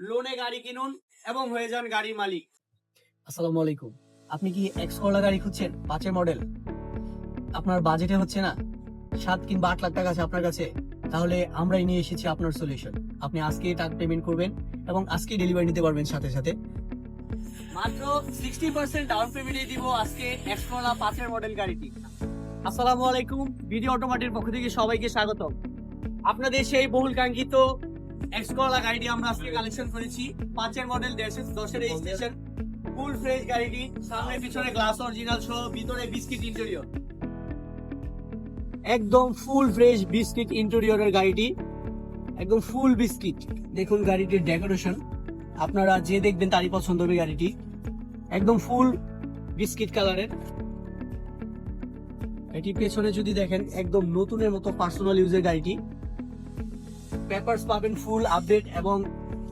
লোনে গাড়ি কিনুন এবং হয়ে যান গাড়ির মালিক। আসসালামু আলাইকুম। আপনি কি এক্স করলা গাড়ি খুঁজছেন 5 মডেল? আপনার বাজেটে হচ্ছে না, 7 কিংবা 8 লাখ টাকা আছে আপনার কাছে, তাহলে আমরাই নিয়ে এসেছি আপনার সলিউশন। আপনি আজকে টাকা পেমেন্ট করবেন এবং আজকে ডেলিভারি নিতে পারবেন সাথে সাথে। মাত্র 60% ডাউন পেমেন্টে দিব আজকে এক্স করলা 5 মডেল গাড়িটি। আসসালামু আলাইকুম, ভিডিও অটোমেটির পক্ষ থেকে সবাইকে স্বাগত। আপনাদের সেই বহুল কাঙ্ক্ষিত এক্স করলা গাড়িটি আমরা আজকে কালেকশন করেছি। 5 মডেল 10 রেজিস্ট্রেশন, ফুল ফ্রেশ গাড়িটি, সামনে পিছনে গ্লাস অরিজিনাল সহ, ভিতরে বিস্কিট ইন্টেরিয়র, একদম ফুল ফ্রেশ বিস্কিট ইন্টেরিয়রের গাড়িটি, একদম ফুল বিস্কিট। দেখুন গাড়িটির ডেকোরেশন, আপনারা যে দেখবেন তারই পছন্দ হবে গাড়িটি, একদম ফুল বিস্কিট কালারের। এটি পেছনে যদি দেখেন একদম নতুনের মতো পার্সোনাল ইউজের গাড়িটি। পেপারস পাবেন ফুল আপডেট এবং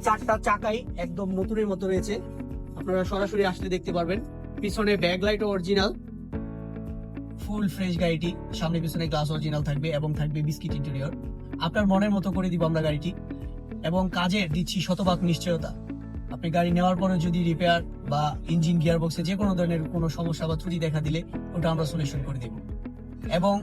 4টা চাকাই একদম নতুনের মতো রয়েছে, আপনারা সরাসরি আসলে দেখতে পারবেন। পিছনে ব্যাকলাইট অরিজিনাল, ফুল ফ্রেশ গাড়িটি, সামনে পিছনে গ্লাস অরিজিনাল থাকবে এবং থাকবে বিস্কিট ইন্টেরিয়র। আপনার মনের মতো করে দিব আমরা গাড়িটি এবং কাজে দিচ্ছি শতভাগ নিশ্চয়তা। আপনি গাড়ি নেওয়ার পরে যদি রিপেয়ার বা ইঞ্জিন গিয়ার বক্সে যে কোনো ধরনের কোনো সমস্যা বা ত্রুটি দেখা দিলে ওটা আমরা সলিউশন করে দেব এবং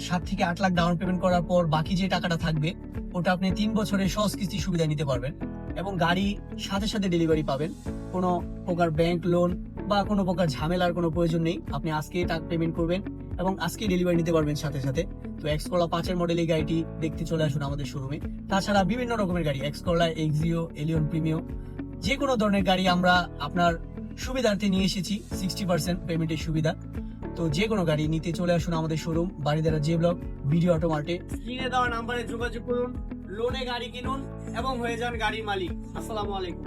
7 থেকে 8 লাখ ডাউন পেমেন্ট করার পর বাকি যে টাকাটা থাকবে ওটা আপনি 3 বছরের সহজ কিস্তি সুবিধা নিতে পারবেন এবং গাড়ি সাথে সাথে ডেলিভারি পাবেন। কোনো প্রকার ব্যাংক লোন বা কোনো প্রকার ঝামেলার কোনো প্রয়োজন নেই। আপনি আজকে টাকা পেমেন্ট করবেন এবং আজকে ডেলিভারি নিতে পারবেন সাথে সাথে। তো এক্স করলা 5 মডেল এই গাড়িটি দেখতে চলে আসুন আমাদের শোরুমে। তাছাড়া বিভিন্ন রকমের গাড়ি, X Corolla, Axio, Allion Premio, যে কোনো ধরনের গাড়ি আমরা আপনার সুবিধার্থে নিয়ে এসেছি 60% পেমেন্টের সুবিধা। তো যে কোনো গাড়ি নিতে চলে আসুন আমাদের showroom, বাড়িদারা J block, video auto মার্টে। স্ক্রিনে দেওয়া নাম্বারে যোগাযোগ করুন, লোনে গাড়ি কিনুন এবং হয়ে যান গাড়ির মালিক। আসসালামু আলাইকুম।